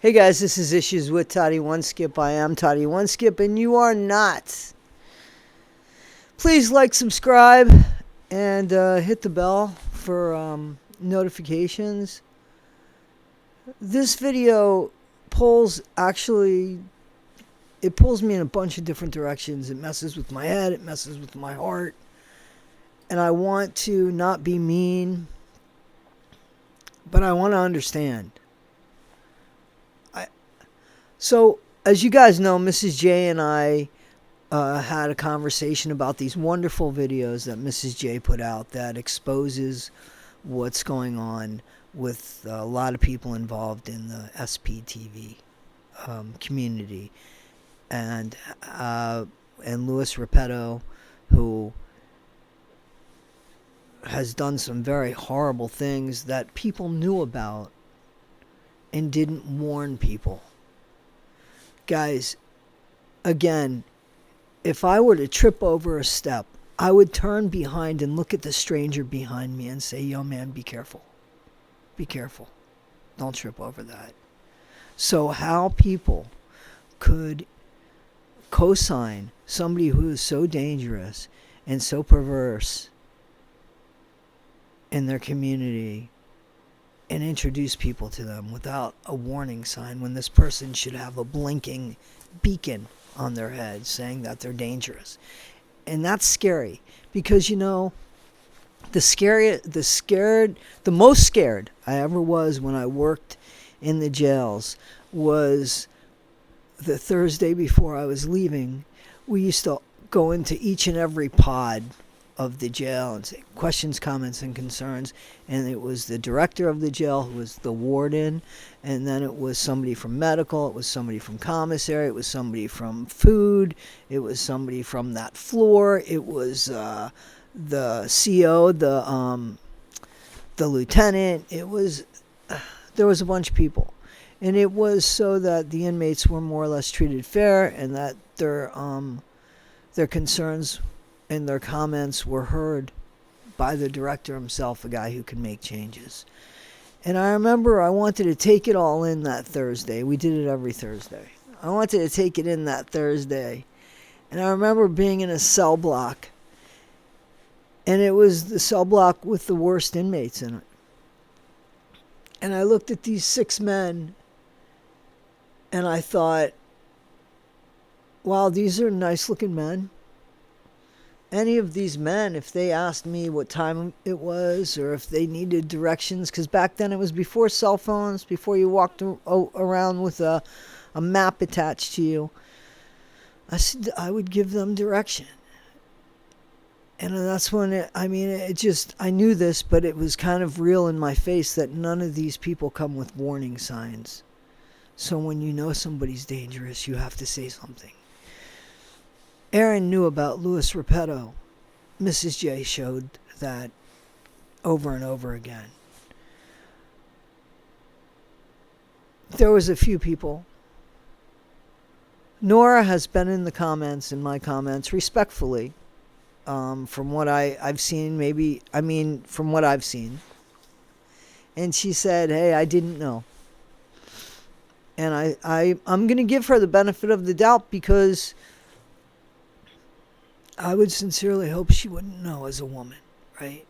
Hey guys, this is Issues with Toddy One Skip. I am Toddy One Skip, and you are not. Please like, subscribe, and hit the bell for notifications. This video it pulls me in a bunch of different directions. It messes with my head, it messes with my heart, and I want to not be mean, but I want to understand. So, as you guys know, Mrs. J and I had a conversation about these wonderful videos that Mrs. J put out that exposes what's going on with a lot of people involved in the SPTV community, and Louis REPETTO, who has done some very horrible things that people knew about and didn't warn people. Guys, again, if I were to trip over a step, I would turn behind and look at the stranger behind me and say, yo, man, be careful. Be careful. Don't trip over that. So how people could co-sign somebody who is so dangerous and so perverse in their community and introduce people to them without a warning sign when this person should have a blinking beacon on their head saying that they're dangerous. And that's scary because, you know, the most scared I ever was when I worked in the jails was the Thursday before I was leaving. We used to go into each and every pod of the jail and say questions, comments, and concerns, and it was the director of the jail who was the warden, and then it was somebody from medical, it was somebody from commissary, it was somebody from food, it was somebody from that floor, it was the CO, the lieutenant, there was a bunch of people, and it was so that the inmates were more or less treated fair and that their concerns and their comments were heard by the director himself, a guy who can make changes. And I remember I wanted to take it all in that Thursday. We did it every Thursday. I wanted to take it in that Thursday. And I remember being in a cell block. And it was the cell block with the worst inmates in it. And I looked at these 6 men. And I thought, wow, these are nice looking men. Any of these men, if they asked me what time it was or if they needed directions, because back then it was before cell phones, before you walked around with a map attached to you, I would give them direction. And that's when I knew this, but it was kind of real in my face that none of these people come with warning signs. So when you know somebody's dangerous, you have to say something. Aaron knew about Louis REPETTO. Mrs. J showed that over and over again. There was a few people. Nora has been in the comments, in my comments, respectfully, from what I've seen, from what I've seen. And she said, hey, I didn't know. And I'm going to give her the benefit of the doubt because I would sincerely hope she wouldn't know as a woman, right?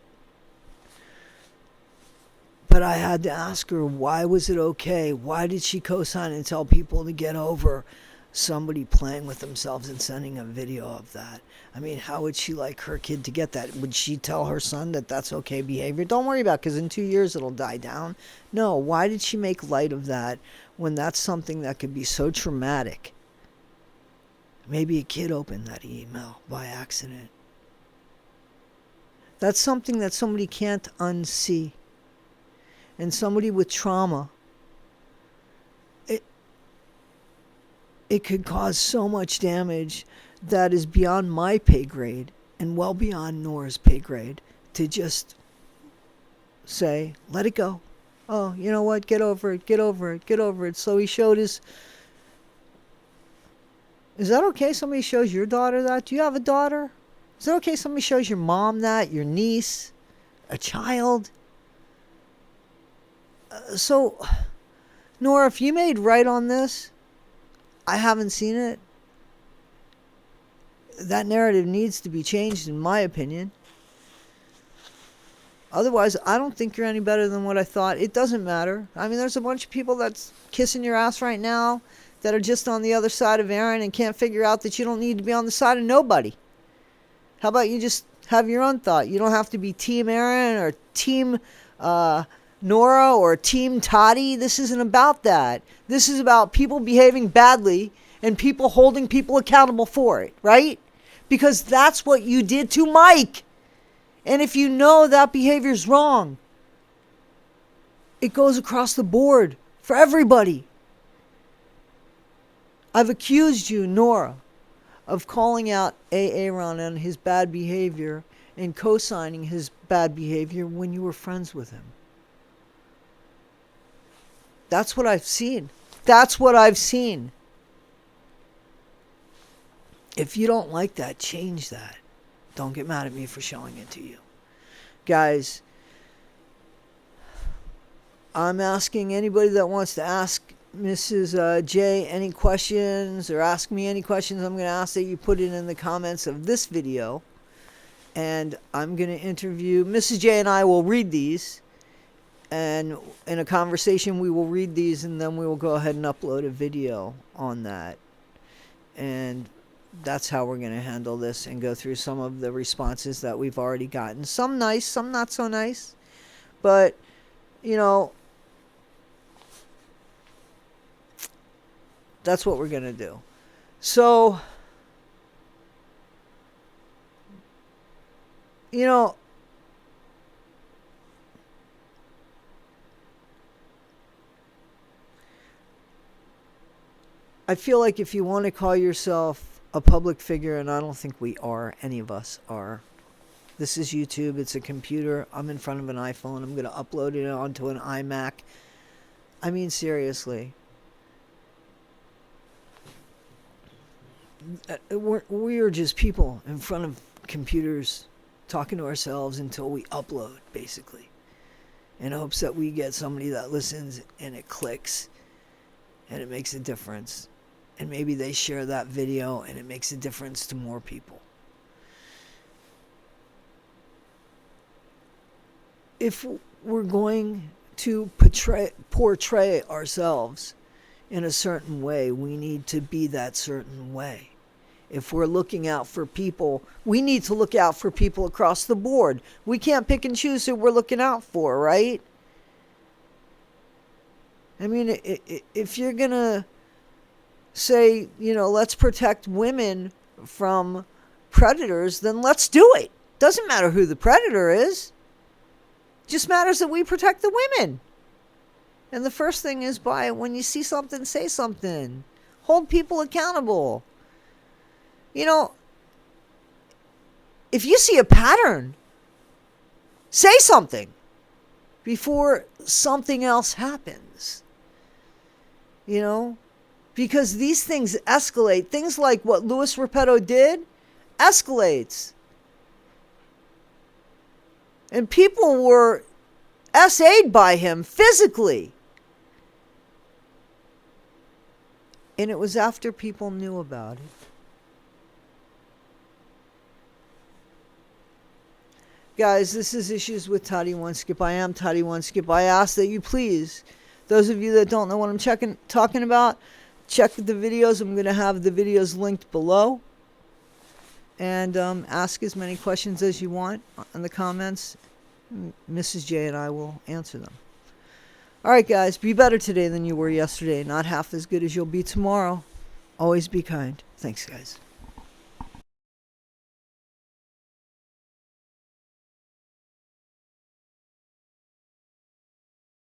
But I had to ask her, why was it okay? Why did she co-sign and tell people to get over somebody playing with themselves and sending a video of that? I mean, how would she like her kid to get that? Would she tell her son that that's okay behavior? Don't worry about it, because in 2 years it'll die down. No, why did she make light of that when that's something that could be so traumatic? Maybe a kid opened that email by accident. That's something that somebody can't unsee. And somebody with trauma, it could cause so much damage that is beyond my pay grade and well beyond Nora's pay grade to just say, let it go. Oh, you know what? Get over it, get over it, get over it. So he showed his... Is that okay somebody shows your daughter that? Do you have a daughter? Is it okay somebody shows your mom that, your niece, a child? So Nora, if you made right on this, I haven't seen it. That narrative needs to be changed, in my opinion. Otherwise, I don't think you're any better than what I thought. It doesn't matter. I mean, there's a bunch of people that's kissing your ass right now that are just on the other side of Aaron and can't figure out that you don't need to be on the side of nobody. How about you just have your own thought? You don't have to be Team Aaron or Team Nora or Team Toddy. This isn't about that. This is about people behaving badly and people holding people accountable for it, right? Because that's what you did to Mike. And if you know that behavior's wrong, it goes across the board for everybody. I've accused you, Nora, of calling out Aaron and his bad behavior and co-signing his bad behavior when you were friends with him. That's what I've seen. That's what I've seen. If you don't like that, change that. Don't get mad at me for showing it to you. Guys, I'm asking anybody that wants to ask Mrs. J any questions or ask me any questions, I'm going to ask that you put it in the comments of this video. And I'm going to interview Mrs. J, and I will read these. And in a conversation, we will read these, and then we will go ahead and upload a video on that. And that's how we're going to handle this and go through some of the responses that we've already gotten. Some nice, some not so nice. But, you know, that's what we're going to do. So, you know, I feel like if you want to call yourself a public figure, and I don't think we are, any of us are. This is YouTube, it's a computer, I'm in front of an iPhone, I'm going to upload it onto an iMac. I mean, seriously. We are just people in front of computers talking to ourselves until we upload, basically. In hopes that we get somebody that listens and it clicks and it makes a difference. And maybe they share that video and it makes a difference to more people. If we're going to portray ourselves in a certain way, we need to be that certain way. If we're looking out for people, we need to look out for people across the board. We can't pick and choose who we're looking out for, right? I mean, if you're going to say, you know, let's protect women from predators, then let's do it. Doesn't matter who the predator is. Just matters that we protect the women. And the first thing is when you see something, say something. Hold people accountable. You know, if you see a pattern, say something before something else happens. You know, because these things escalate. Things like what Louis REPETTO did escalates. And people were SA'd by him physically. And it was after people knew about it. Guys, this is Issues with Toddy One Skip. I am Toddy One Skip. I ask that you please, those of you that don't know what I'm talking about, check the videos. I'm going to have the videos linked below. And ask as many questions as you want in the comments. Mrs. J and I will answer them. All right, guys, be better today than you were yesterday. Not half as good as you'll be tomorrow. Always be kind. Thanks, guys.